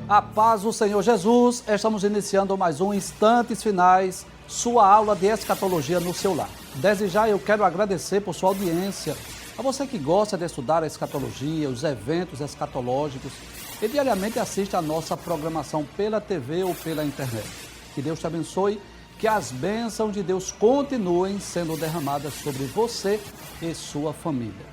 A paz do Senhor Jesus, estamos iniciando mais um Instantes Finais, sua aula de escatologia no seu lar. Desde já eu quero agradecer por sua audiência, a você que gosta de estudar a escatologia, os eventos escatológicos e diariamente assiste a nossa programação pela TV ou pela internet. Que Deus te abençoe, que as bênçãos de Deus continuem sendo derramadas sobre você e sua família.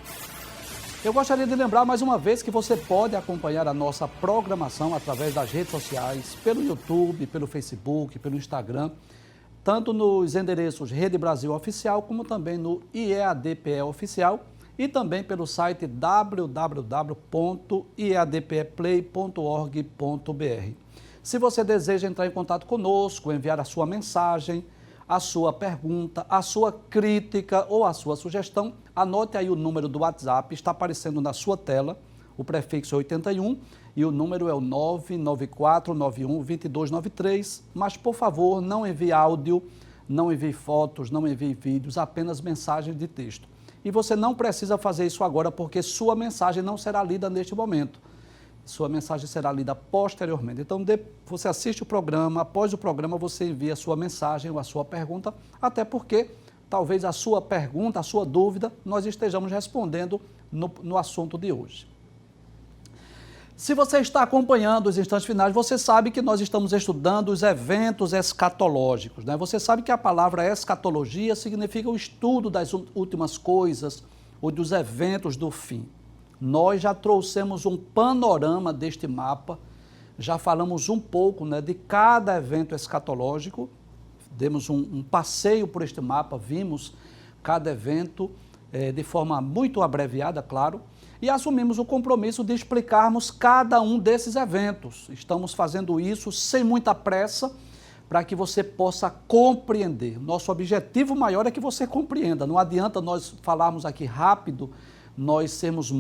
Eu gostaria de lembrar mais uma vez que você pode acompanhar a nossa programação através das redes sociais, pelo YouTube, pelo Facebook, pelo Instagram, tanto nos endereços Rede Brasil Oficial, como também no IEADPE Oficial e também pelo site www.iadpeplay.org.br. Se você deseja entrar em contato conosco, enviar a sua mensagem, a sua pergunta, a sua crítica ou a sua sugestão, anote aí o número do WhatsApp, está aparecendo na sua tela, o prefixo é 81 e o número é o 994912293, mas por favor não envie áudio, não envie fotos, não envie vídeos, apenas mensagens de texto. E você não precisa fazer isso agora porque sua mensagem não será lida neste momento. Sua mensagem será lida posteriormente. Então, você assiste o programa, após o programa você envia a sua mensagem ou a sua pergunta, até porque talvez a sua pergunta, a sua dúvida, nós estejamos respondendo no assunto de hoje. Se você está acompanhando os instantes finais, você sabe que nós estamos estudando os eventos escatológicos, né? Você sabe que a palavra escatologia significa o estudo das últimas coisas ou dos eventos do fim. Nós já trouxemos um panorama deste mapa, já falamos um pouco, né, de cada evento escatológico, demos um passeio por este mapa, vimos cada evento de forma muito abreviada, claro, e assumimos o compromisso de explicarmos cada um desses eventos. Estamos fazendo isso sem muita pressa, para que você possa compreender. Nosso objetivo maior é que você compreenda, não adianta nós falarmos aqui rápido, nós sermos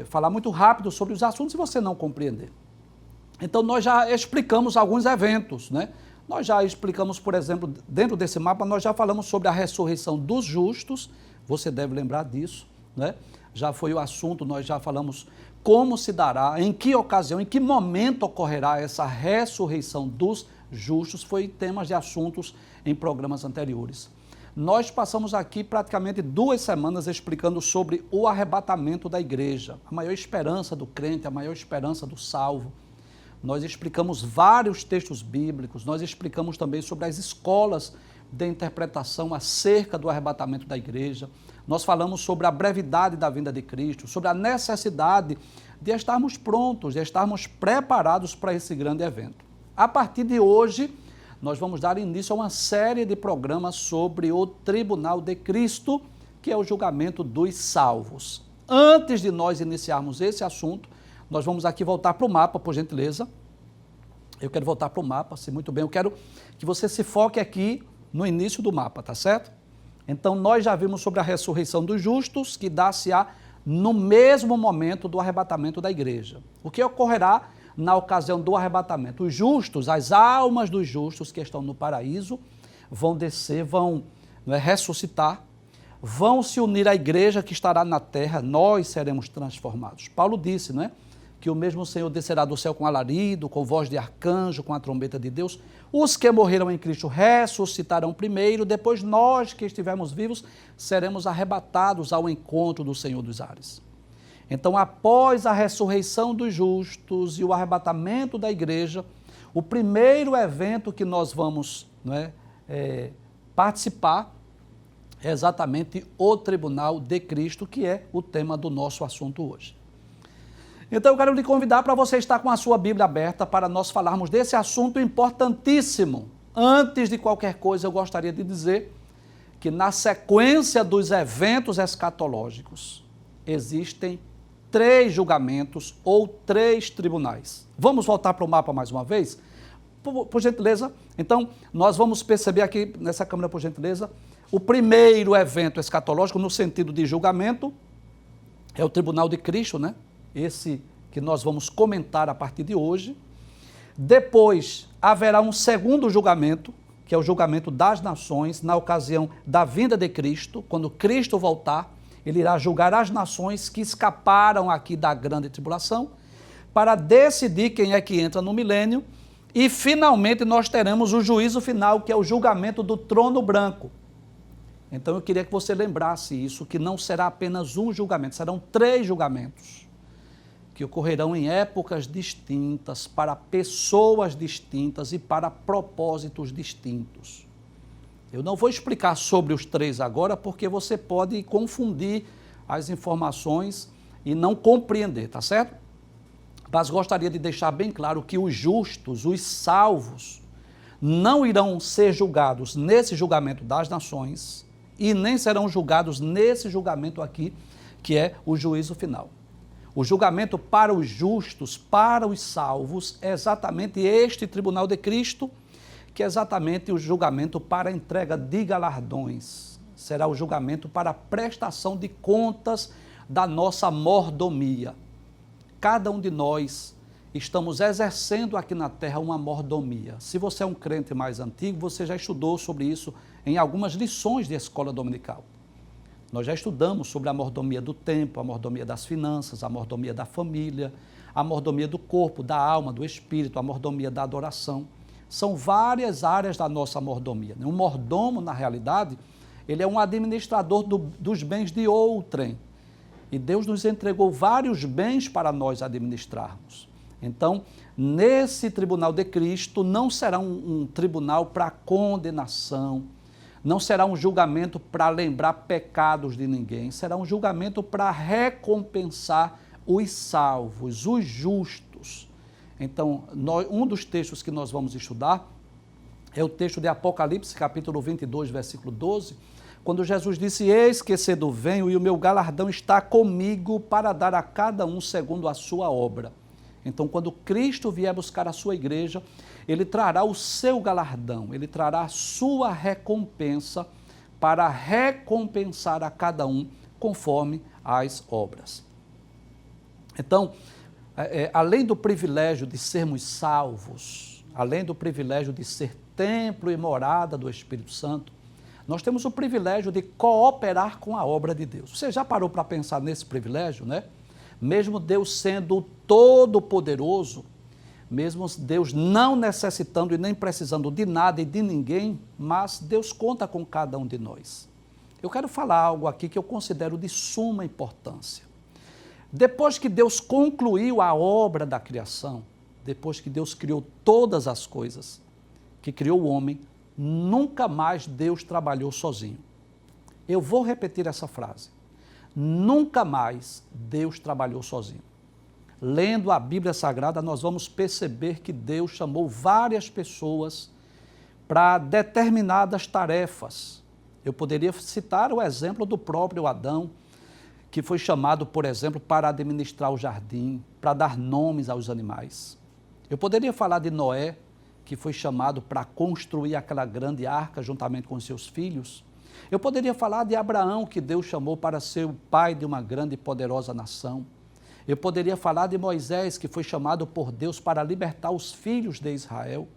falar muito rápido sobre os assuntos se você não compreender. Então, nós já explicamos alguns eventos, né? Nós já explicamos, por exemplo, dentro desse mapa, nós já falamos sobre a ressurreição dos justos, você deve lembrar disso, né? Já foi o assunto, nós já falamos como se dará, em que ocasião, em que momento ocorrerá essa ressurreição dos justos, foi temas de assuntos em programas anteriores. Nós passamos aqui praticamente 2 semanas explicando sobre o arrebatamento da igreja, a maior esperança do crente, a maior esperança do salvo. Nós explicamos vários textos bíblicos, nós explicamos também sobre as escolas de interpretação acerca do arrebatamento da igreja. Nós falamos sobre a brevidade da vinda de Cristo, sobre a necessidade de estarmos prontos, de estarmos preparados para esse grande evento. A partir de hoje, nós vamos dar início a uma série de programas sobre o Tribunal de Cristo, que é o julgamento dos salvos. Antes de nós iniciarmos esse assunto, nós vamos aqui voltar para o mapa, por gentileza. Eu quero voltar para o mapa, se muito bem. Eu quero que você se foque aqui no início do mapa, tá certo? Então, nós já vimos sobre a ressurreição dos justos, que dá-se-á no mesmo momento do arrebatamento da igreja. O que ocorrerá na ocasião do arrebatamento? Os justos, as almas dos justos que estão no paraíso, vão descer, vão ressuscitar, vão se unir à igreja que estará na terra, nós seremos transformados. Paulo disse, não é? Que o mesmo Senhor descerá do céu com alarido, com voz de arcanjo, com a trombeta de Deus. Os que morreram em Cristo ressuscitarão primeiro, depois nós que estivermos vivos seremos arrebatados ao encontro do Senhor dos ares. Então, após a ressurreição dos justos e o arrebatamento da igreja, o primeiro evento que nós vamos participar é exatamente o Tribunal de Cristo, que é o tema do nosso assunto hoje. Então, eu quero lhe convidar para você estar com a sua Bíblia aberta para nós falarmos desse assunto importantíssimo. Antes de qualquer coisa, eu gostaria de dizer que na sequência dos eventos escatológicos, existem 3 julgamentos ou 3 tribunais. Vamos voltar para o mapa mais uma vez? Por gentileza. Então, nós vamos perceber aqui nessa câmera, por gentileza, o primeiro evento escatológico no sentido de julgamento é o Tribunal de Cristo, né? Esse que nós vamos comentar a partir de hoje. Depois haverá um segundo julgamento, que é o julgamento das nações, na ocasião da vinda de Cristo, quando Cristo voltar, ele irá julgar as nações que escaparam aqui da grande tribulação. para decidir quem é que entra no milênio, e finalmente nós teremos o juízo final, que é o julgamento do trono branco. Então eu queria que você lembrasse isso, que não será apenas um julgamento, serão 3 julgamentos, que ocorrerão em épocas distintas, para pessoas distintas e para propósitos distintos. Eu não vou explicar sobre os 3 agora, porque você pode confundir as informações e não compreender, tá certo? Mas gostaria de deixar bem claro que os justos, os salvos, não irão ser julgados nesse julgamento das nações e nem serão julgados nesse julgamento aqui, que é o juízo final. O julgamento para os justos, para os salvos, é exatamente este tribunal de Cristo, que é exatamente o julgamento para a entrega de galardões. Será o julgamento para a prestação de contas da nossa mordomia. Cada um de nós estamos exercendo aqui na terra uma mordomia. Se você é um crente mais antigo, você já estudou sobre isso em algumas lições de escola dominical. Nós já estudamos sobre a mordomia do tempo, a mordomia das finanças, a mordomia da família, a mordomia do corpo, da alma, do espírito, a mordomia da adoração. São várias áreas da nossa mordomia. Um mordomo, na realidade, ele é um administrador dos bens de outrem. E Deus nos entregou vários bens para nós administrarmos. Então, nesse tribunal de Cristo, não será um tribunal para condenação, não será um julgamento para lembrar pecados de ninguém, será um julgamento para recompensar os salvos, os justos. Então, um dos textos que nós vamos estudar é o texto de Apocalipse, capítulo 22, versículo 12, quando Jesus disse: eis que cedo venho e o meu galardão está comigo para dar a cada um segundo a sua obra. Então, quando Cristo vier buscar a sua igreja, ele trará o seu galardão, ele trará a sua recompensa para recompensar a cada um conforme as obras. Então, além do privilégio de sermos salvos, além do privilégio de ser templo e morada do Espírito Santo, nós temos o privilégio de cooperar com a obra de Deus. Você já parou para pensar nesse privilégio, né? Mesmo Deus sendo todo-poderoso, mesmo Deus não necessitando e nem precisando de nada e de ninguém, mas Deus conta com cada um de nós. Eu quero falar algo aqui que eu considero de suma importância. Depois que Deus concluiu a obra da criação, depois que Deus criou todas as coisas, que criou o homem, nunca mais Deus trabalhou sozinho. Eu vou repetir essa frase. Nunca mais Deus trabalhou sozinho. Lendo a Bíblia Sagrada, nós vamos perceber que Deus chamou várias pessoas para determinadas tarefas. Eu poderia citar o exemplo do próprio Adão, que foi chamado, por exemplo, para administrar o jardim, para dar nomes aos animais. Eu poderia falar de Noé, que foi chamado para construir aquela grande arca juntamente com seus filhos. Eu poderia falar de Abraão, que Deus chamou para ser o pai de uma grande e poderosa nação. Eu poderia falar de Moisés, que foi chamado por Deus para libertar os filhos de Israel.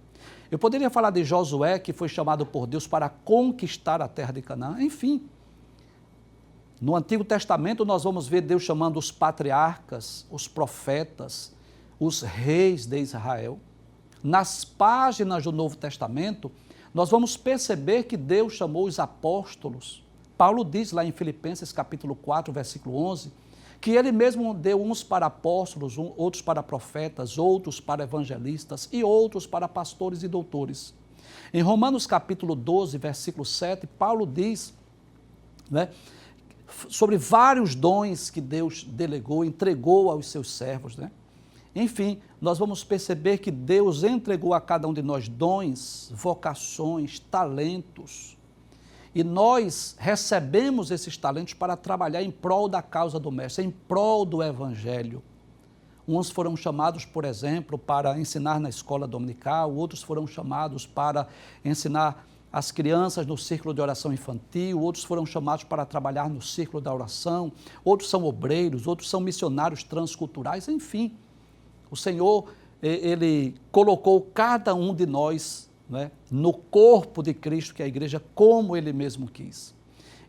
Eu poderia falar de Josué, que foi chamado por Deus para conquistar a terra de Canaã. Enfim, no Antigo Testamento nós vamos ver Deus chamando os patriarcas, os profetas, os reis de Israel. Nas páginas do Novo Testamento, nós vamos perceber que Deus chamou os apóstolos. Paulo diz lá em Filipenses capítulo 4, versículo 11, que ele mesmo deu uns para apóstolos, outros para profetas, outros para evangelistas e outros para pastores e doutores. Em Romanos capítulo 12, versículo 7, Paulo diz, né, sobre vários dons que Deus delegou, entregou aos seus servos, né? Enfim, nós vamos perceber que Deus entregou a cada um de nós dons, vocações, talentos. E nós recebemos esses talentos para trabalhar em prol da causa do Mestre, em prol do Evangelho. Uns foram chamados, por exemplo, para ensinar na escola dominical, outros foram chamados para ensinar as crianças no círculo de oração infantil, outros foram chamados para trabalhar no círculo da oração, outros são obreiros, outros são missionários transculturais, enfim. O Senhor, Ele colocou cada um de nós, né, no corpo de Cristo, que é a igreja, como Ele mesmo quis.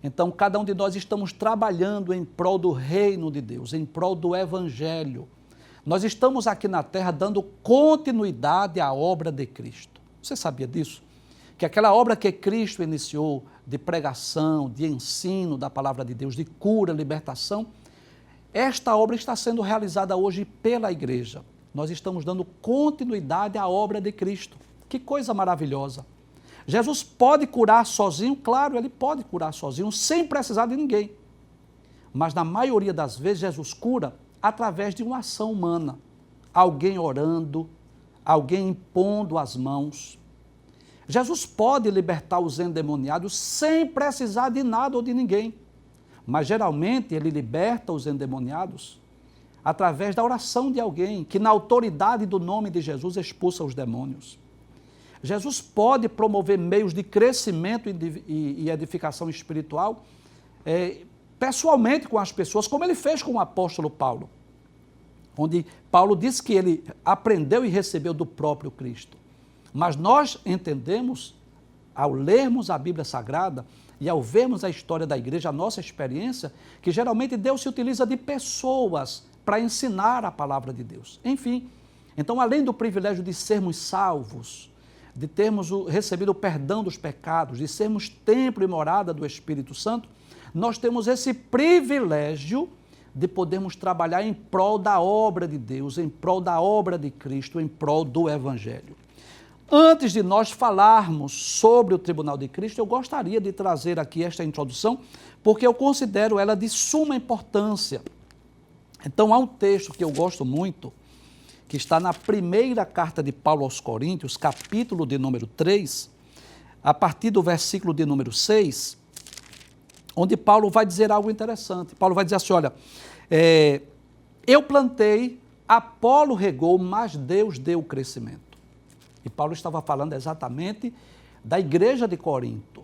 Então, cada um de nós estamos trabalhando em prol do reino de Deus, em prol do Evangelho. Nós estamos aqui na terra dando continuidade à obra de Cristo. Você sabia disso? Que aquela obra que Cristo iniciou de pregação, de ensino da palavra de Deus, de cura, libertação, esta obra está sendo realizada hoje pela igreja. Nós estamos dando continuidade à obra de Cristo. Que coisa maravilhosa! Jesus pode curar sozinho? Claro, ele pode curar sozinho, sem precisar de ninguém. Mas na maioria das vezes, Jesus cura através de uma ação humana. Alguém orando, alguém impondo as mãos. Jesus pode libertar os endemoniados sem precisar de nada ou de ninguém. Mas geralmente ele liberta os endemoniados através da oração de alguém que na autoridade do nome de Jesus expulsa os demônios. Jesus pode promover meios de crescimento e edificação espiritual pessoalmente com as pessoas, como ele fez com o apóstolo Paulo, onde Paulo disse que ele aprendeu e recebeu do próprio Cristo. Mas nós entendemos, ao lermos a Bíblia Sagrada e ao vermos a história da igreja, a nossa experiência, que geralmente Deus se utiliza de pessoas para ensinar a palavra de Deus. Enfim, então além do privilégio de sermos salvos, de termos recebido o perdão dos pecados, de sermos templo e morada do Espírito Santo, nós temos esse privilégio de podermos trabalhar em prol da obra de Deus, em prol da obra de Cristo, em prol do Evangelho. Antes de nós falarmos sobre o Tribunal de Cristo, eu gostaria de trazer aqui esta introdução, porque eu considero ela de suma importância. Então, há um texto que eu gosto muito, que está na primeira carta de Paulo aos Coríntios, capítulo de número 3, a partir do versículo de número 6, onde Paulo vai dizer algo interessante. Paulo vai dizer assim, olha, eu plantei, Apolo regou, mas Deus deu o crescimento. E Paulo estava falando exatamente da igreja de Corinto.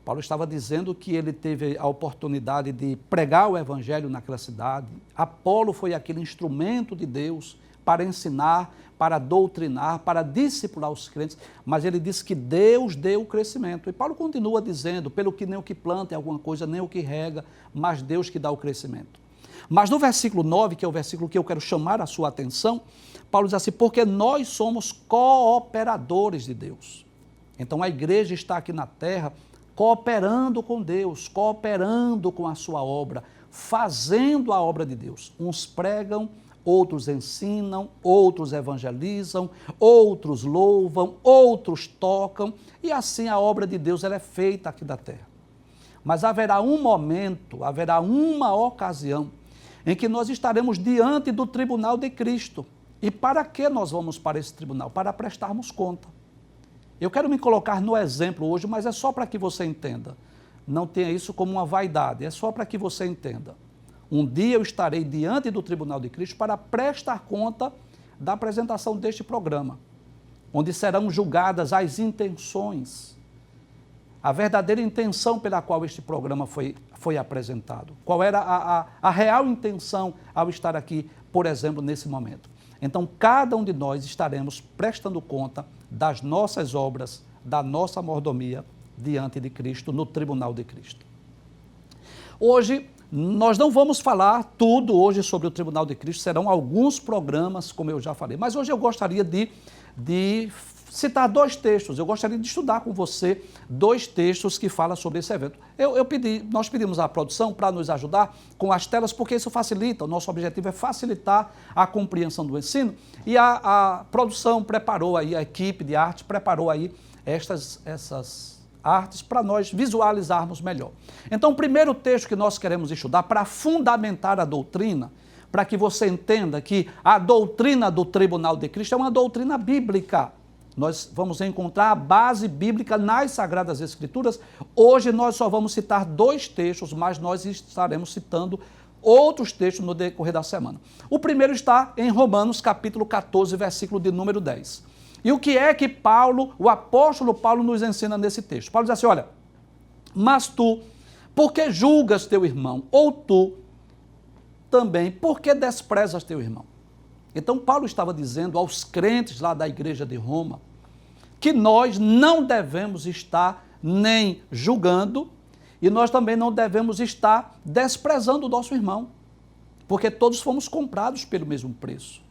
Paulo estava dizendo que ele teve a oportunidade de pregar o evangelho naquela cidade. Apolo foi aquele instrumento de Deus para ensinar, para doutrinar, para discipular os crentes, mas ele disse que Deus deu o crescimento. E Paulo continua dizendo, pelo que nem o que planta é alguma coisa, nem o que rega, mas Deus que dá o crescimento. Mas no versículo 9, que é o versículo que eu quero chamar a sua atenção, Paulo diz assim, porque nós somos cooperadores de Deus. Então a igreja está aqui na terra cooperando com Deus, cooperando com a sua obra, fazendo a obra de Deus. Uns pregam, outros ensinam, outros evangelizam, outros louvam, outros tocam, e assim a obra de Deus ela é feita aqui da terra. Mas haverá um momento, haverá uma ocasião em que nós estaremos diante do tribunal de Cristo. E para que nós vamos para esse tribunal? Para prestarmos conta. Eu quero me colocar no exemplo hoje, mas é só para que você entenda. Não tenha isso como uma vaidade, é só para que você entenda. Um dia eu estarei diante do tribunal de Cristo para prestar conta da apresentação deste programa, onde serão julgadas as intenções, a verdadeira intenção pela qual este programa foi apresentado. Qual era a real intenção ao estar aqui, por exemplo, nesse momento. Então, cada um de nós estaremos prestando conta das nossas obras, da nossa mordomia diante de Cristo, no tribunal de Cristo. Hoje, nós não vamos falar tudo hoje sobre o tribunal de Cristo, serão alguns programas, como eu já falei, mas hoje eu gostaria de citar dois textos, eu gostaria de estudar com você dois textos que falam sobre esse evento. Nós pedimos à produção para nos ajudar com as telas, porque isso facilita, o nosso objetivo é facilitar a compreensão do ensino, e a produção preparou aí, a equipe de arte preparou aí essas artes para nós visualizarmos melhor. Então, o primeiro texto que nós queremos estudar para fundamentar a doutrina, para que você entenda que a doutrina do Tribunal de Cristo é uma doutrina bíblica. Nós vamos encontrar a base bíblica nas Sagradas Escrituras. Hoje nós só vamos citar dois textos, mas nós estaremos citando outros textos no decorrer da semana. O primeiro está em Romanos, capítulo 14, versículo de número 10. E o que é que o apóstolo Paulo nos ensina nesse texto? Paulo diz assim, olha, mas tu, por que julgas teu irmão? Ou tu também, por que desprezas teu irmão? Então, Paulo estava dizendo aos crentes lá da igreja de Roma que nós não devemos estar nem julgando e nós também não devemos estar desprezando o nosso irmão. porque todos fomos comprados pelo mesmo preço.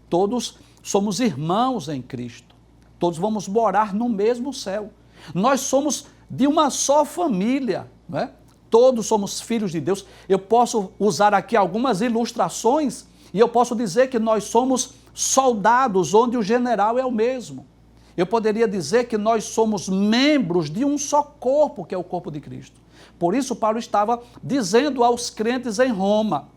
Todos somos irmãos em Cristo. Todos vamos morar no mesmo céu. Nós somos de uma só família, não é? Todos somos filhos de Deus. Eu posso usar aqui algumas ilustrações e eu posso dizer que nós somos soldados onde o general é o mesmo. Eu poderia dizer que nós somos membros de um só corpo, que é o corpo de Cristo. Por isso, Paulo estava dizendo aos crentes em Roma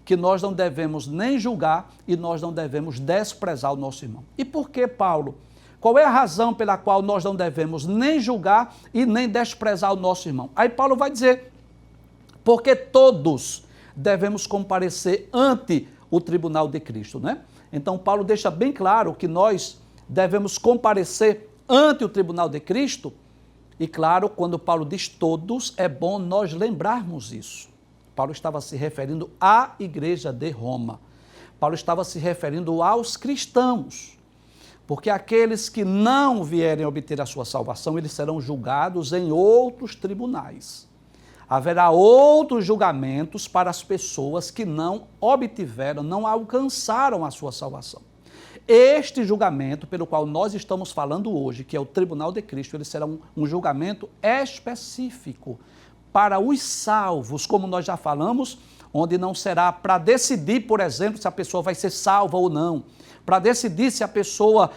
que nós não devemos nem julgar e nós não devemos desprezar o nosso irmão. E por que, Paulo? Qual é a razão pela qual nós não devemos nem julgar e nem desprezar o nosso irmão? Aí Paulo vai dizer, porque todos devemos comparecer ante o tribunal de Cristo, né? Então Paulo deixa bem claro que nós devemos comparecer ante o tribunal de Cristo. E claro, quando Paulo diz todos, é bom nós lembrarmos isso. Paulo estava se referindo à igreja de Roma. Paulo estava se referindo aos cristãos. Porque aqueles que não vierem obter a sua salvação, eles serão julgados em outros tribunais. Haverá outros julgamentos para as pessoas que não obtiveram, não alcançaram a sua salvação. Este julgamento pelo qual nós estamos falando hoje, que é o Tribunal de Cristo, ele será um julgamento específico para os salvos, como nós já falamos, onde não será para decidir, por exemplo, se a pessoa vai ser salva ou não, para decidir se a pessoa...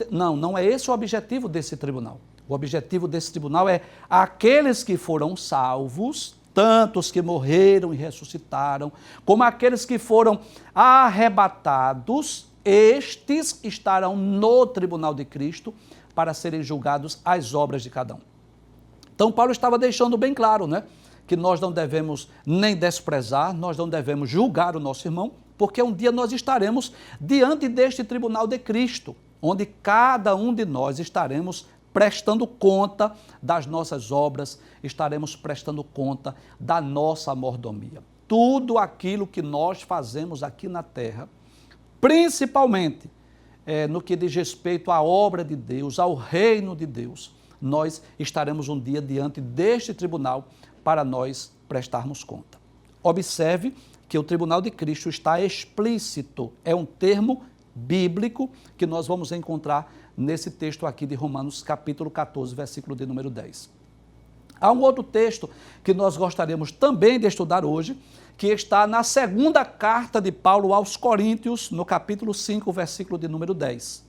Não é esse o objetivo desse tribunal. O objetivo desse tribunal é aqueles que foram salvos, tanto os que morreram e ressuscitaram, como aqueles que foram arrebatados, estes estarão no tribunal de Cristo para serem julgados as obras de cada um. Então, Paulo estava deixando bem claro, né? Que nós não devemos nem desprezar, nós não devemos julgar o nosso irmão, porque um dia nós estaremos diante deste tribunal de Cristo, onde cada um de nós estaremos prestando conta das nossas obras, estaremos prestando conta da nossa mordomia. Tudo aquilo que nós fazemos aqui na terra, principalmente no que diz respeito à obra de Deus, ao reino de Deus, nós estaremos um dia diante deste tribunal para nós prestarmos conta. Observe que o tribunal de Cristo está explícito, é um termo bíblico que nós vamos encontrar nesse texto aqui de Romanos capítulo 14, versículo de número 10. Há um outro texto que nós gostaríamos também de estudar hoje, que está na segunda carta de Paulo aos Coríntios, no capítulo 5, versículo de número 10,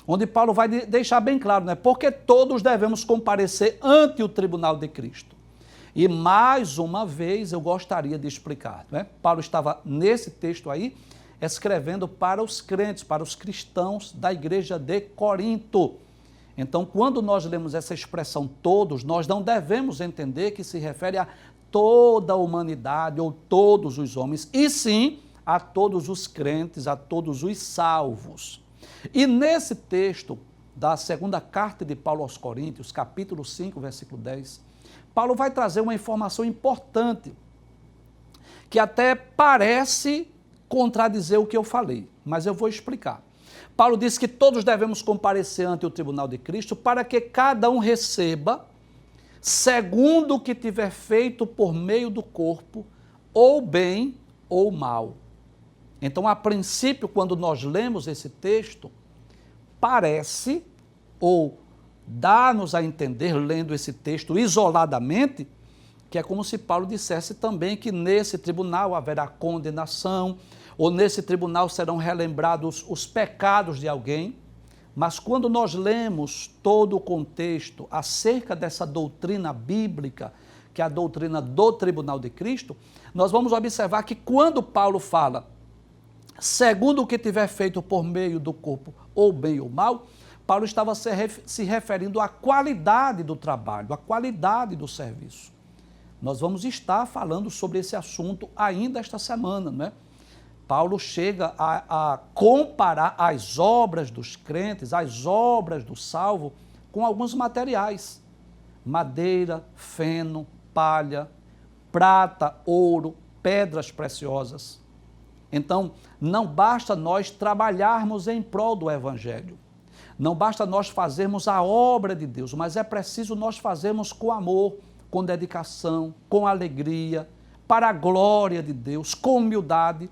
onde Paulo vai deixar bem claro, né? Porque todos devemos comparecer ante o tribunal de Cristo. E mais uma vez eu gostaria de explicar, né? Paulo estava nesse texto aí, escrevendo para os crentes, para os cristãos da igreja de Corinto. Então, quando nós lemos essa expressão todos, nós não devemos entender que se refere a toda a humanidade ou todos os homens, e sim a todos os crentes, a todos os salvos. E nesse texto da segunda carta de Paulo aos Coríntios, capítulo 5, versículo 10, Paulo vai trazer uma informação importante, que até parece contradizer o que eu falei, mas eu vou explicar. Paulo diz que todos devemos comparecer ante o tribunal de Cristo para que cada um receba, segundo o que tiver feito por meio do corpo, ou bem ou mal. Então, a princípio, quando nós lemos esse texto, parece, ou dá-nos a entender, lendo esse texto isoladamente, que é como se Paulo dissesse também que nesse tribunal haverá condenação, ou nesse tribunal serão relembrados os pecados de alguém. Mas quando nós lemos todo o contexto acerca dessa doutrina bíblica, que é a doutrina do tribunal de Cristo, nós vamos observar que quando Paulo fala, segundo o que tiver feito por meio do corpo, ou bem ou mal, Paulo estava se referindo à qualidade do trabalho, à qualidade do serviço. Nós vamos estar falando sobre esse assunto ainda esta semana, não é? Paulo chega a comparar as obras dos crentes, as obras do salvo, com alguns materiais. Madeira, feno, palha, prata, ouro, pedras preciosas. Então, não basta nós trabalharmos em prol do Evangelho. Não basta nós fazermos a obra de Deus, mas é preciso nós fazermos com amor, com dedicação, com alegria, para a glória de Deus, com humildade.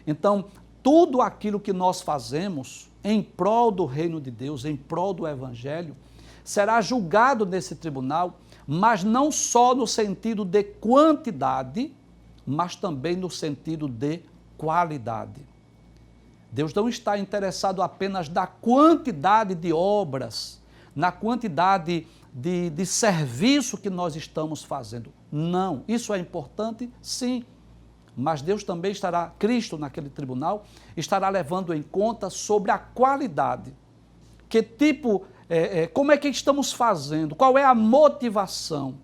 Então, tudo aquilo que nós fazemos em prol do reino de Deus, em prol do Evangelho, será julgado nesse tribunal, mas não só no sentido de quantidade, mas também no sentido de qualidade. Deus não está interessado apenas na quantidade de obras, na quantidade de serviço que nós estamos fazendo. Não, isso é importante, sim, mas Deus também estará, Cristo naquele tribunal, estará levando em conta sobre a qualidade. Que tipo, como é que estamos fazendo? Qual é a motivação?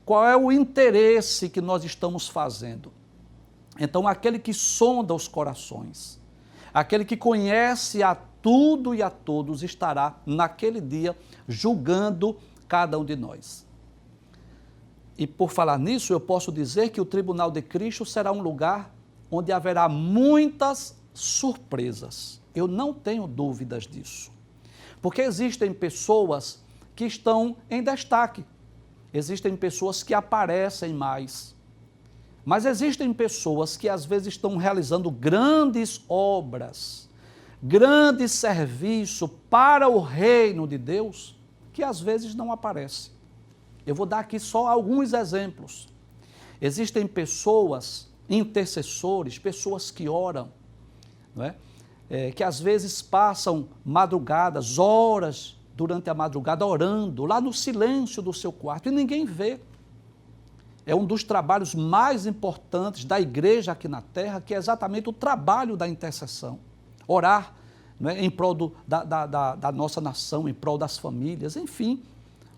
Qual é o interesse que nós estamos fazendo? Então, aquele que sonda os corações, aquele que conhece a tudo e a todos, estará naquele dia julgando cada um de nós. E por falar nisso, eu posso dizer que o tribunal de Cristo será um lugar onde haverá muitas surpresas. Eu não tenho dúvidas disso. Porque existem pessoas que estão em destaque, existem pessoas que aparecem mais, mas existem pessoas que às vezes estão realizando grandes obras, grande serviço para o reino de Deus, que às vezes não aparece. Eu vou dar aqui só alguns exemplos. Existem pessoas, intercessores, pessoas que oram, não é? Que às vezes passam madrugadas, horas durante a madrugada orando, lá no silêncio do seu quarto, e ninguém vê. É um dos trabalhos mais importantes da igreja aqui na terra, que é exatamente o trabalho da intercessão. Orar, não é? Em prol da nossa nação, em prol das famílias, enfim,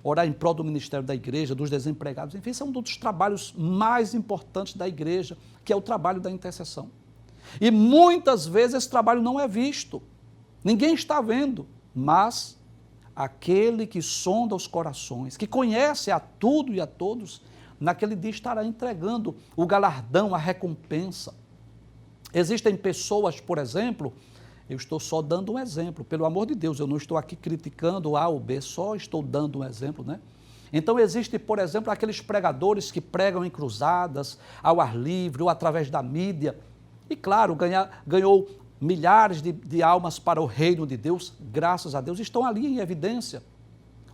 orar em prol do ministério da igreja, dos desempregados, enfim, esse é um dos trabalhos mais importantes da igreja, que é o trabalho da intercessão. E muitas vezes esse trabalho não é visto, ninguém está vendo, mas aquele que sonda os corações, que conhece a tudo e a todos, naquele dia estará entregando o galardão, a recompensa. Existem pessoas, por exemplo, eu estou só dando um exemplo, pelo amor de Deus, eu não estou aqui criticando A ou B, só estou dando um exemplo, né? Então existe, por exemplo, aqueles pregadores que pregam em cruzadas, ao ar livre ou através da mídia, e claro, ganhou milhares de almas para o reino de Deus, graças a Deus, estão ali em evidência.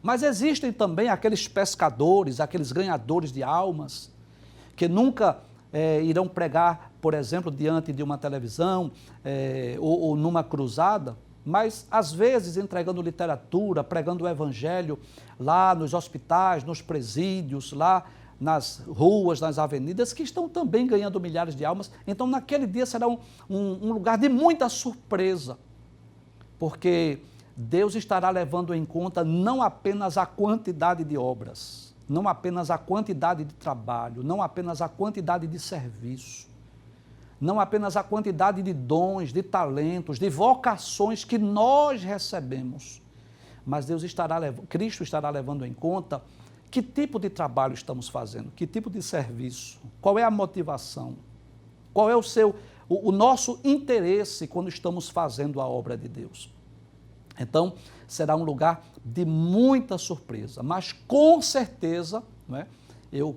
Mas existem também aqueles pescadores, aqueles ganhadores de almas, que nunca irão pregar, por exemplo, diante de uma televisão ou numa cruzada, mas às vezes entregando literatura, pregando o evangelho lá nos hospitais, nos presídios, lá nas ruas, nas avenidas, que estão também ganhando milhares de almas. Então, naquele dia será um lugar de muita surpresa, porque Deus estará levando em conta não apenas a quantidade de obras, não apenas a quantidade de trabalho, não apenas a quantidade de serviço, não apenas a quantidade de dons, de talentos, de vocações que nós recebemos, mas Cristo estará levando em conta que tipo de trabalho estamos fazendo, que tipo de serviço, qual é a motivação, qual é o nosso interesse quando estamos fazendo a obra de Deus. Então, será um lugar de muita surpresa, mas com certeza, não é? Eu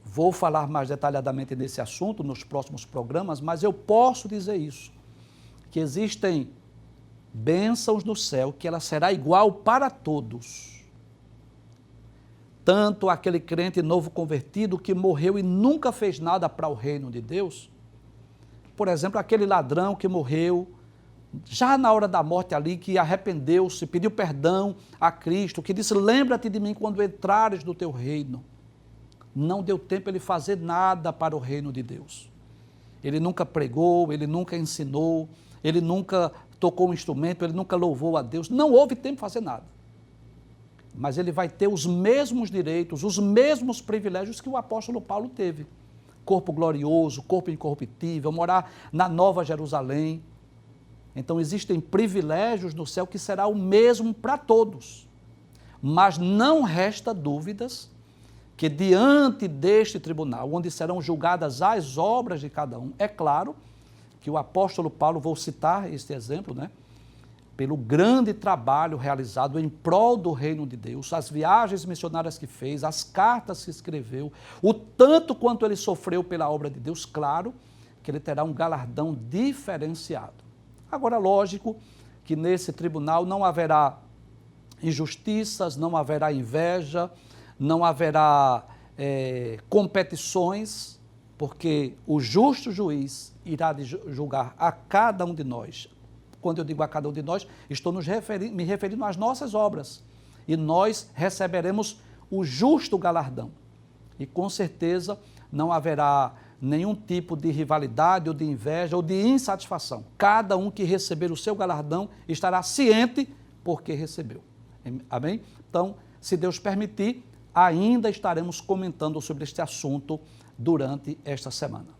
vou falar mais detalhadamente nesse assunto nos próximos programas, mas eu posso dizer isso, que existem bênçãos no céu, que ela será igual para todos. Tanto aquele crente novo convertido que morreu e nunca fez nada para o reino de Deus, por exemplo, aquele ladrão que morreu, já na hora da morte ali, que arrependeu-se, pediu perdão a Cristo, que disse, lembra-te de mim quando entrares no teu reino. Não deu tempo ele fazer nada para o reino de Deus. Ele nunca pregou, ele nunca ensinou, ele nunca tocou um instrumento, ele nunca louvou a Deus, não houve tempo de fazer nada. Mas ele vai ter os mesmos direitos, os mesmos privilégios que o apóstolo Paulo teve. Corpo glorioso, corpo incorruptível, morar na Nova Jerusalém. Então existem privilégios no céu que será o mesmo para todos. Mas não resta dúvidas que diante deste tribunal, onde serão julgadas as obras de cada um, é claro que o apóstolo Paulo, vou citar este exemplo, né? pelo grande trabalho realizado em prol do reino de Deus, as viagens missionárias que fez, as cartas que escreveu, o tanto quanto ele sofreu pela obra de Deus, claro que ele terá um galardão diferenciado. Agora, lógico que nesse tribunal não haverá injustiças, não haverá inveja, não haverá competições, porque o justo juiz irá julgar a cada um de nós. Quando eu digo a cada um de nós, estou me referindo às nossas obras. E nós receberemos o justo galardão. E com certeza não haverá nenhum tipo de rivalidade ou de inveja ou de insatisfação. Cada um que receber o seu galardão estará ciente porque recebeu. Amém? Então, se Deus permitir, ainda estaremos comentando sobre este assunto durante esta semana.